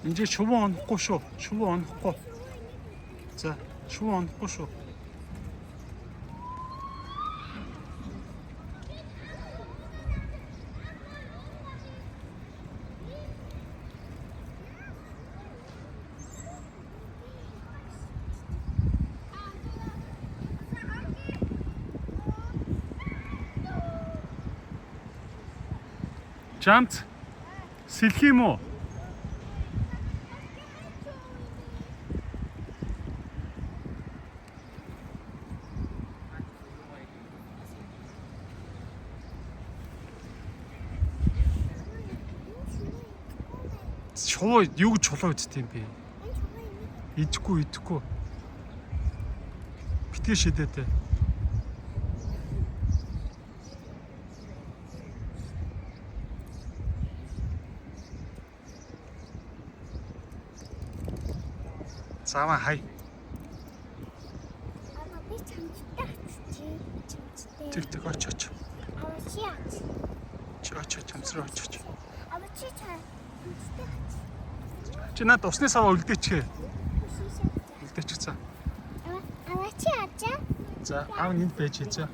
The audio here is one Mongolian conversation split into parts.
이제 주문 고쇼 주문 고. 자, 주문 고쇼. Жамц сэлэх юм уу? Чоо юу гэж чулууж тийм бэ? Идэхгүй. Битгий шидэтэй. Сава хай. Ama bir çamçıda çamçıda. Tik aç. Ama şey aç. Aç çamцраа. Ama şey çamçıda aç. Чи над усны саваа үлдээчихээ. Үлдээчихсэн. Ama şey aç. За, аав энд байж хийцээ.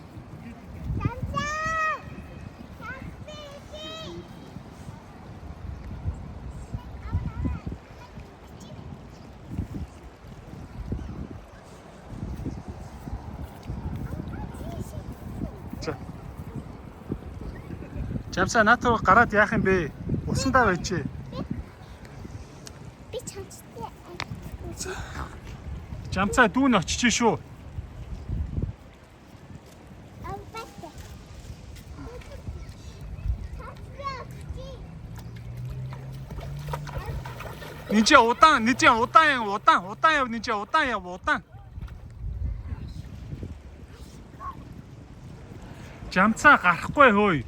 Жамсаа наад руу гараад яах юм бэ? Усандаа байжээ. Bir çamçıda. Жамцаа дүүн очиж шүү. Ama bak da. Нинчээ удаан яв нинчээ удаан яв. Жамцаа гарахгүй хөөе.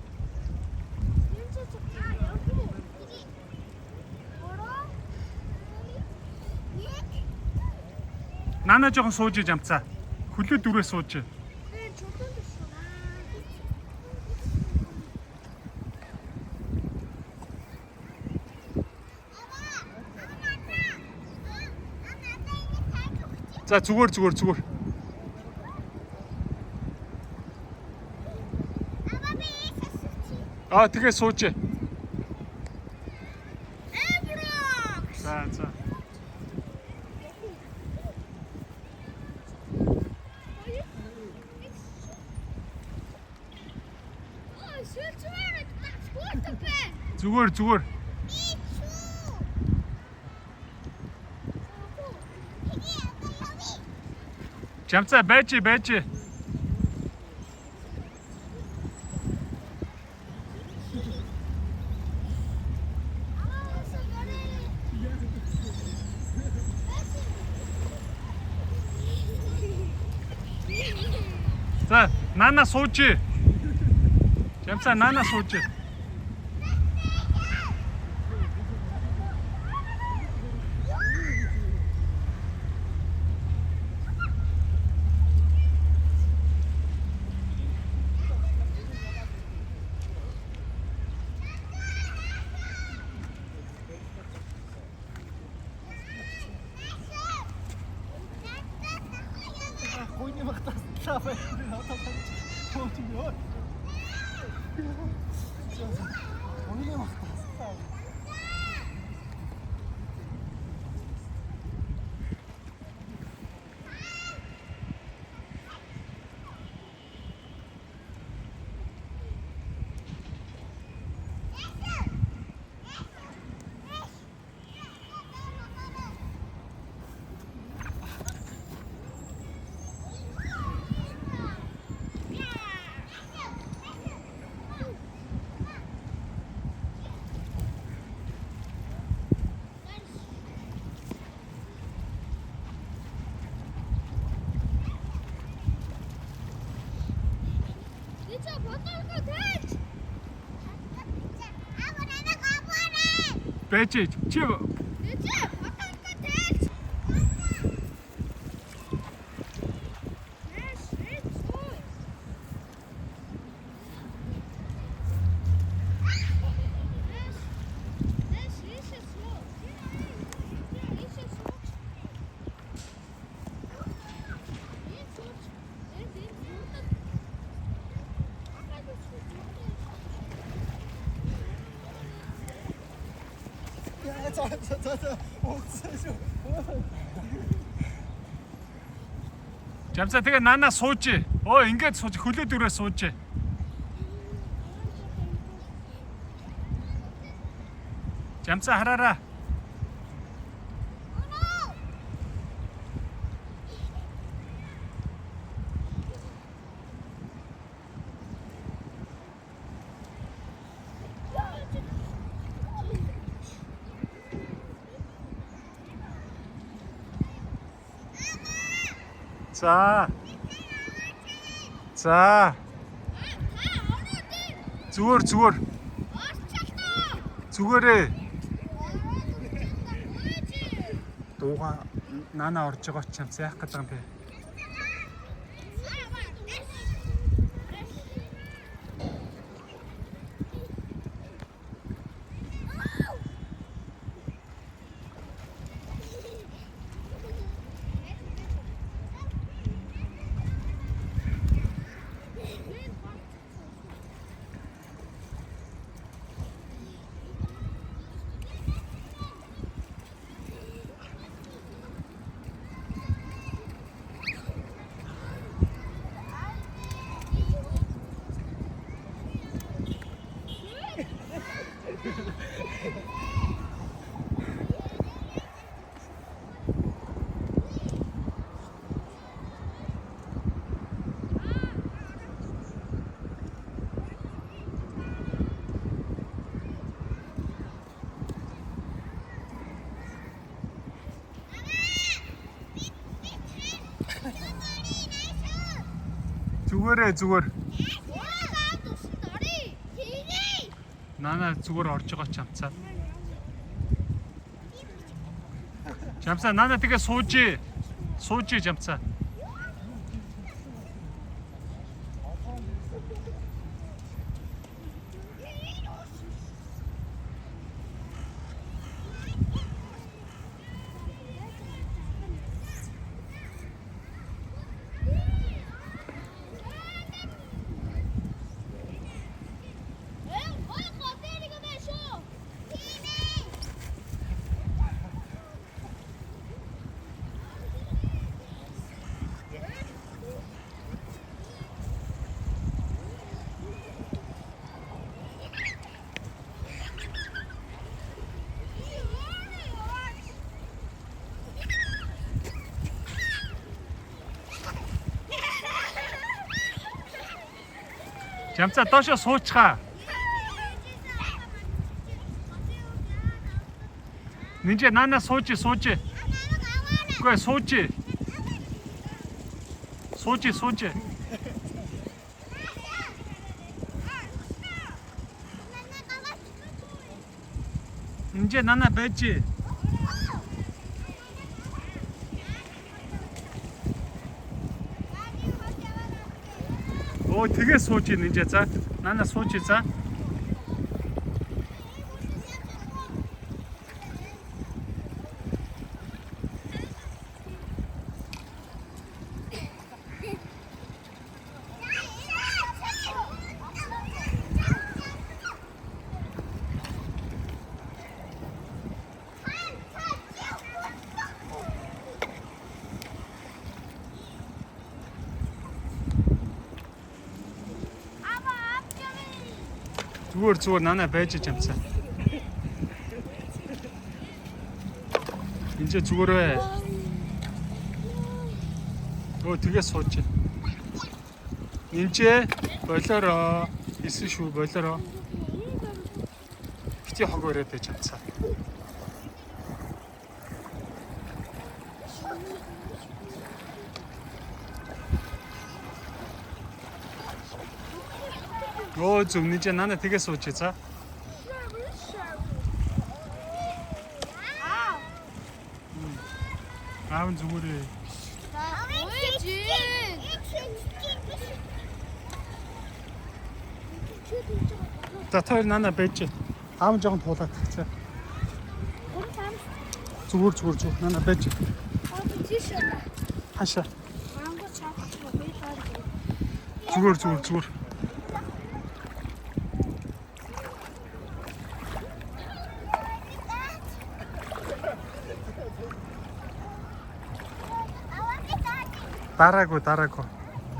Наана жоохон сууж жамцаа. Хөлөө дөрөө сууж. За зүгээр. Тэгээ сууж. За. Зүгээр. Жамцаа байж. За, наана сууж. Жамцаа наана сууж. Хойны магтаасаа байна. Хойны магтаасаа. Байж. Чи Жамцаа тэгээ наана сууж. Ингээд сууж хөлөө дөрөө сууж. Жамцаа хараараа. За. Зүгээр. Зүгээрээ. Дууга наана орж байгаа ч юм яах гэдэг юм бэ? Зүгээр. Наана зүгээр орж байгаа ч амцаа. Жамцаа наана тэгээ сууж жамцаа. Жамцаа доошоо суучгаа. Нинжа наана сууж. Үгүй сууж. Нинжа наана байж. Тэгээ сууж нинжа за. Наана сууж за. Зүгээр наана байж жамцаа. Энд зүгээрээ. Тэгээ сууж. Энд болоороо. Исэн шүү болоороо. Бити хог өрөөд жамцаа. Зөв нинжа наана тэгээ сууж за. Аав зүгээрээ. Татар наана байж. Аав жоохон туулаад за. Зүгээр наана байж. Хаша. Зүгээр.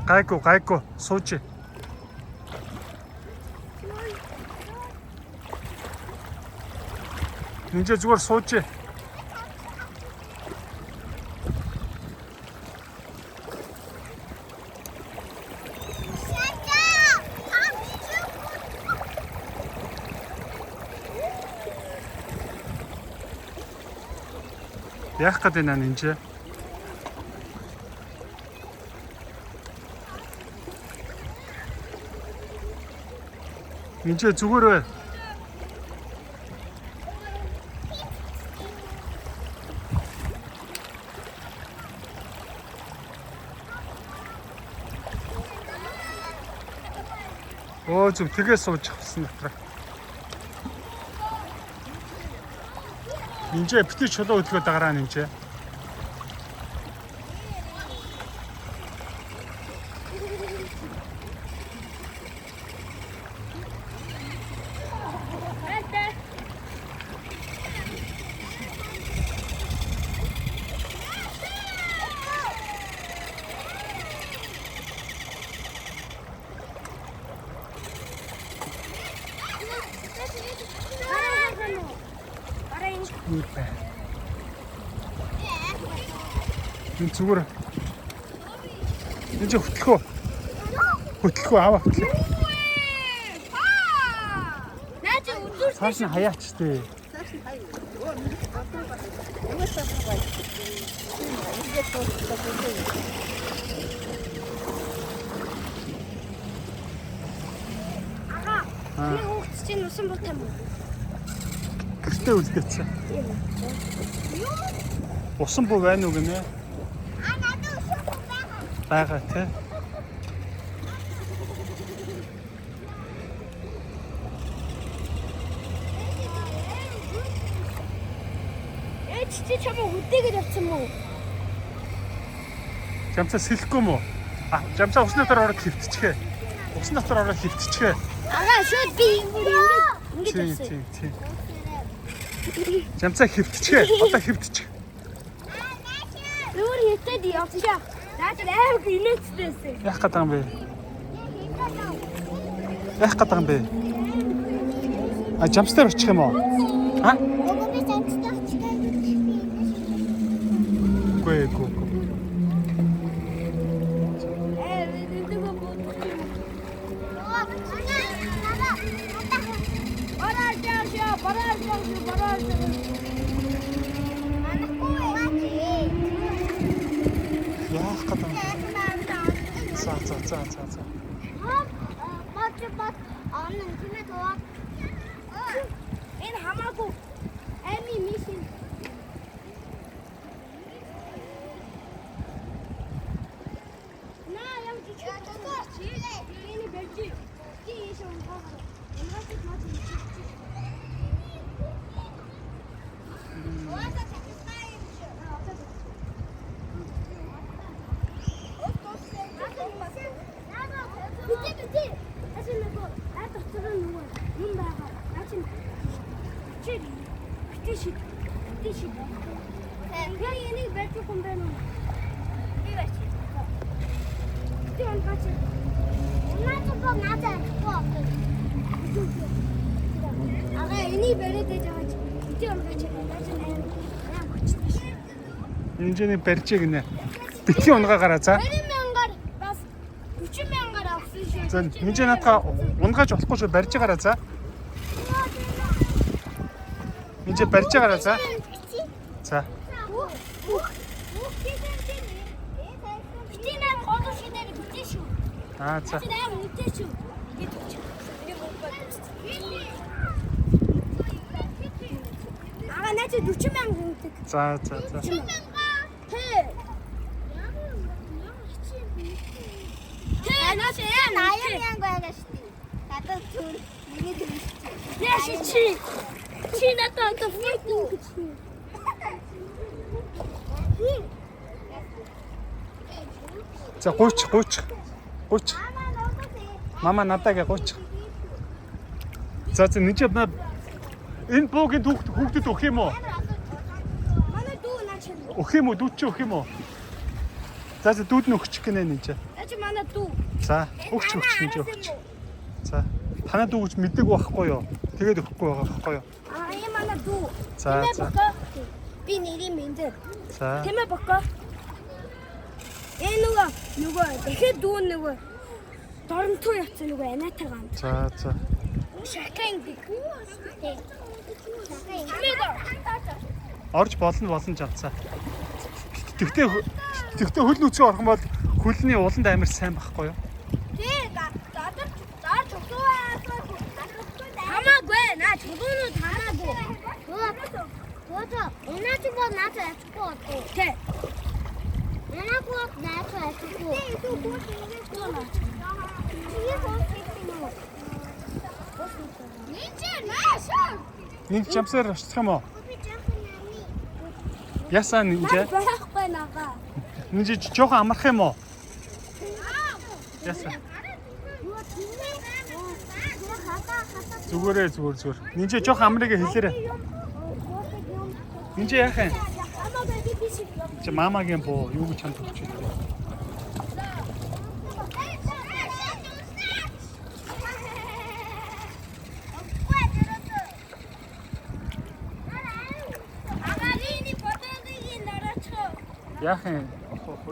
Дараагүй. Гайгүй. Сууж. Нинжэ зүгээр сууж. Яах гээд байна нинжэ? Нинжэ зүгээр бай. Оо зүг тгээс сууж авсан дотроо. Нинжэ битгий чулуу өдгөө дагараа нинжэ. Энэ зүгээр. Нинжэ хөтлөхөө аваа хөтлөө. Цааш нь хаяач тээ. Би хүүхд чинь усан бот юм уу? Гэртээ үлдээч. Усан буу байна уу гинэ? Надад усан бот Байгаа тий. Чи чамаа үдээгээд явсан мүү? Жамцаа сэлэхгүй мүү? Жамцаа усны дотор ороод хөвтчихээ. Усны дотор ороод хөвтчихээ. Агаа шууд би ингэж явсан. Тийм. Жамцаа хөвтчихээ. Одоо хөвтчих. Нүр хитээд явчихаа. Наад аймаг инээдтэйсэн. Яах гээд байгаа юм бэ? Жамцтаар очих юм уу? Ого би замцтай очих гэж би. Үгүй. Яах гээд байгаа юм? За. Бат анан тиймээ тоо. Энэ хамаагүй эми мишин. Наа юм чи энэ бэлжи. Чи ийшээ хаа. Эмгээс мат чи. Битээ. Асуу нэг аа доцор нь юм байгаа. Наач чи битээ. Я энийг бэлтгэх юм байна уу? Би бач. Ти он бач. Надад гоо. Ага энийг бэлээд байж. Ти он бач. Нинжэний барьж гинэ. Битгий унгаагаараа за. 20,000-аар бас 40,000-аар авсан шүү. За нинжэ надаа унгааж болохгүй шүү барьж байгаараа за. Нинжэ барьж байгаараа за. За. Битээ гол шинээр битээ шүү. За. Чи наа үтэй шүү. Ага наач 40,000 үнэтэй. За. Наач 80,000 байгаа шүү. Надад түр миний түр шүү. Яаш чи надад фотон гэж. За гуйч. Мама надаагээ гуйч. За нинжэ энэ буугийн хүүхдэд өгөх юм уу? Манай дүү наач. Өгөх юм уу? Дүүч өгөх юм уу? За дүүд нь өгчих гинэ нэ. Ачи манай дүү. За өгч нэ өгч. За танаа дүү гэж мэддэг байхгүй юу? Тэгээд өгөхгүй байгаа байхгүй юу? Энэ манай дүү. За. Би нэрийн Мэндэ. За. Тэмээ бохоо. Нөгөө дахиад дүү нөгөө доромтуу явцсан нөгөө анаатай ганд. За. Шакаин гэх. Орж болно жавцаа. Тэгтээ хөл нүцгэн орох юм бол хөлний уланд амар сайн байхгүй юу? Тий, даад хамаагүй наа чулуунууд хамаагүй. Тоо. Энэч бод наач ачгүй. Тий. Энэгүй наач ачгүй. Нэг жамсаар очих юм уу? Ясаа нинжа? Байхгүй нага. Нинжа жоохон амарх юм уу? Ясаа. Зүгээр. Нинжа жоохон амрыг хэлээрэй. Нинжа яах юм? Чи мамагийн боо юу гэж чамд өгч байна?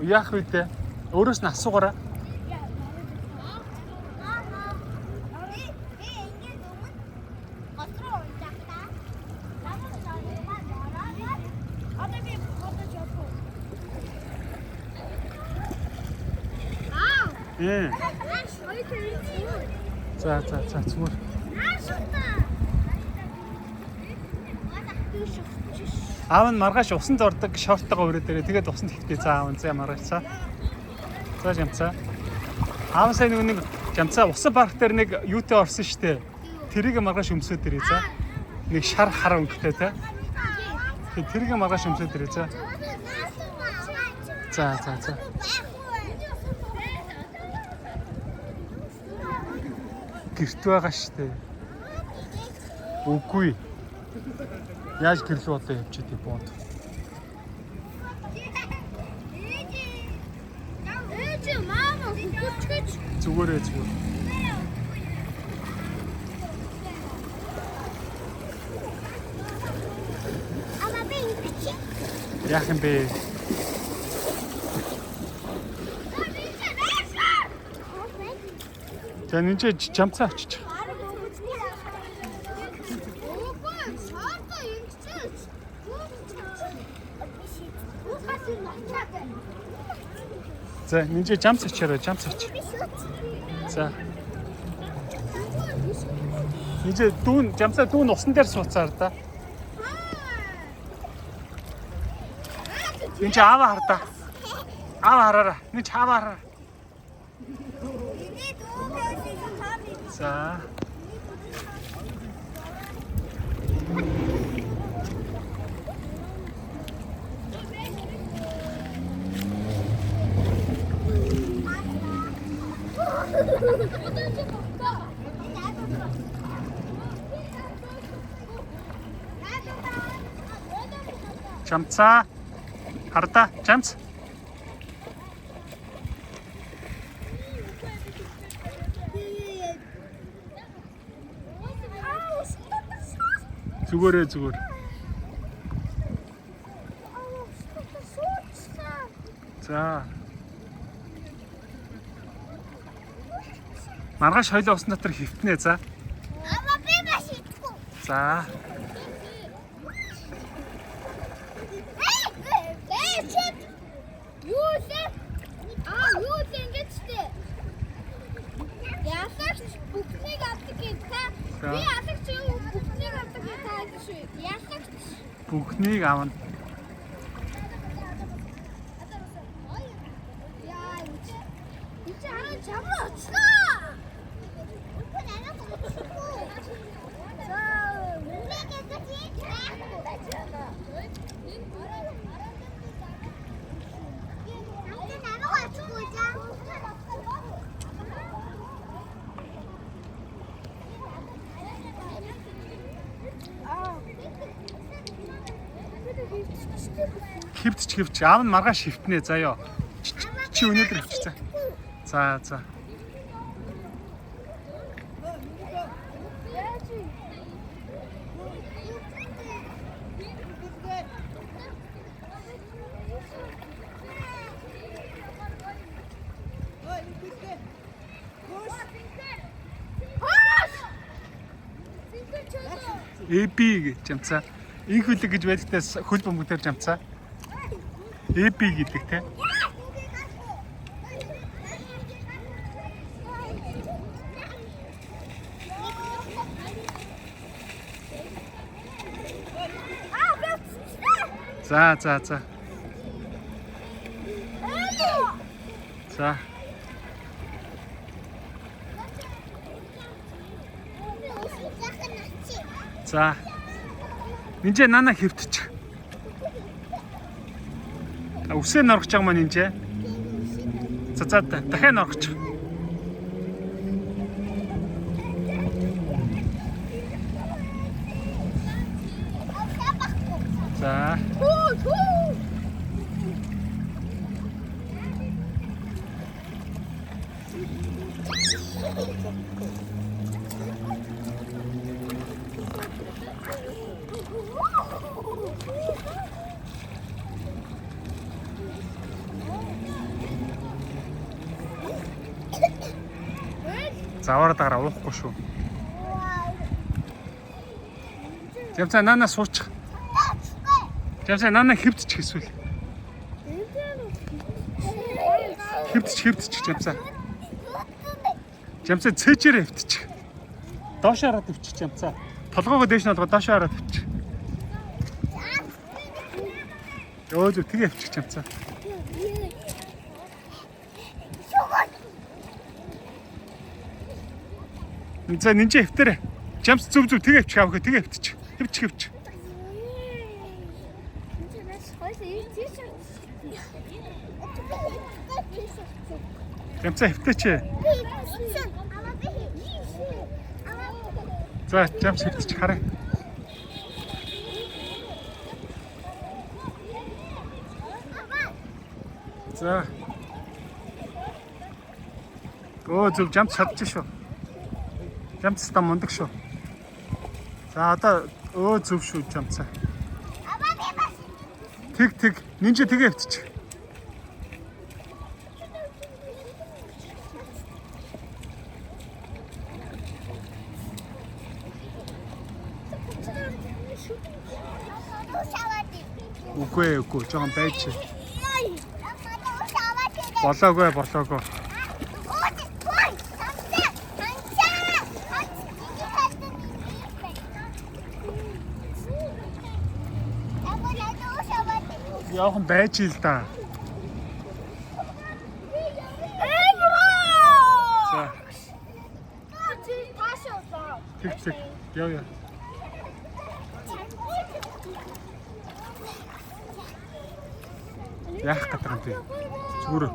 Яах вэ? Өөрөөс нь асуугаараа. За зүгээр. Аав нь маргааш усанд ордог шорттойгоо өрөөд ирээ. Тэгээд усанд хэвтээ аав нь маргааш цаа. За жамцаа. Аав сайн нэг жамцаа усан парк дээр нэг юутэй орсон штэ. Тэрийг маргааш өмсөд ирээ цаа. Нэг шар хар өнгөтэй те. Тэгээд тэрийг маргааш өмсөд ирээ цаа. За. Гэрт байгаа штэ. Үгүй. Яаж гэрлүү одоо явчихдээ бод. Зүгээр. Яах юм бэ? За нинжа жамцаа очиж. За нинжа жамц очиорой, жамц оч. За. Нинжа жамцаа дүүн усан дээр сууцаар да. Нинжа аава хардаа. Аава хараараа. Нинж аава хараа. За. Жамцаа хардаа жамц. Зүгээр. За. Маргааш хоёлоо усан дотор хөвтнэ за. Ама би маш итгэв. За. Юу ингэж тээ. Ясагч бүхнийг авдаг гэж та. Би ясагч бүхнийг авдаг гэж тааж шүү. Ясагч Бүхнийг авна. Яа, энэ хараа чамраа очлоо. Үгүй надад очихгүй. За, үнэхээр гэж Хөвч аав нь маргааш хөвтнэ заяа. чи өнөөдөр авчирсан. За. Эби гэж юмцаа. Инх хөлөг гэж байдагтаас хөл бөмбөгдөр жамцаа. Эби гэдэг те. За. За. За. Нинжээ нана хэвтчих. Үсээ норгож байгаа маа нинжээ. За дахиад норгочих. За. Заваараа дараа уухгүй шүү. Жамцаа нана суучих. Жамцаа нана хэвтчих эсвэл. Хэвтчих жамцаа. Жамцаа цээжээр хэвтчих. Доош хараад хэвтчих жамцаа. Толгоогоо дээш нь олгоо доош хараад хэвтчих. Өөзөө тэгээ хэвтчих жамцаа. За нинжээ хэвтэрэ. Жамс зүв тэгээ хэвчих аавах тэгээ хэвтчих. Хэвчих. Жамцаа хэвтээч. За жамс хэвтчих хараа. За. Зүв жамс чадчих шүү. Жамцтай мундаг шүү. За одоо зүв шүү жамцаа. Тэг нинжээ тэгээ хэвтчих. Үгүй жоохон байж. Болоогүй. Яахан байж л да. За. Тэг. Яа. Яах гэдэг юм бэ? Зүгээр.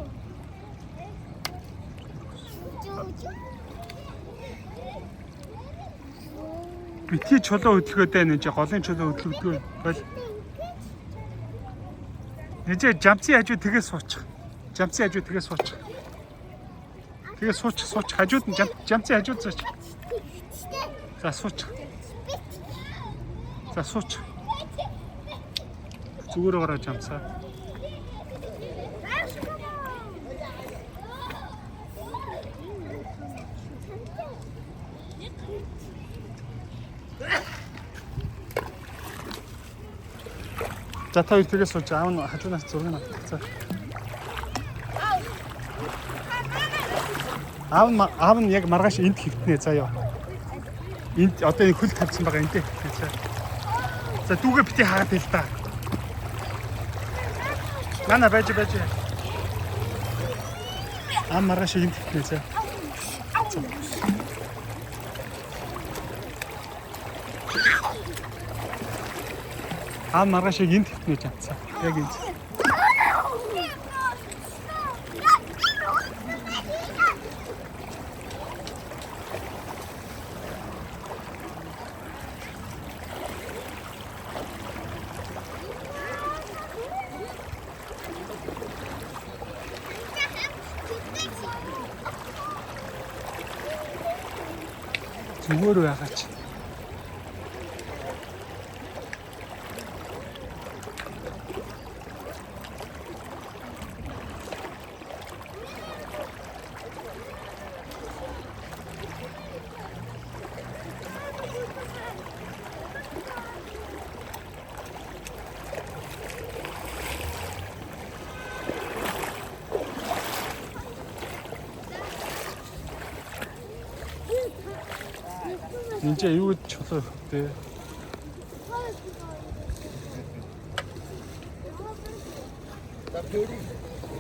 Битгий чулуу хөдөлгөөд байна энэ голын чулуу хөдөлгөөд бол. Нижээ жамцын хажуу тэгээ суучих. Тэгээ суучих. Хажууд нь жамцын хажууд суучих. За суучих. Зүгээр гараа жамцаа. За та хоёр тэгээ сууж аав нь хажуунаас зургийг авчихсан. Аав нь яг маргааш энд хэвтнэ заяа. Энд одоо энэ хөл тавьсан байгаа энд хэвтнэ. За дүүгээ бити хаагаад хэл та. Нана байж. Маргааш энд хэвтнэ заяа. Маргааш энд хэвтнэ жамцаа. Яг энэ. зүгээр байгаач. Энд юу гэж чулуу хөвтэй. За, төрий.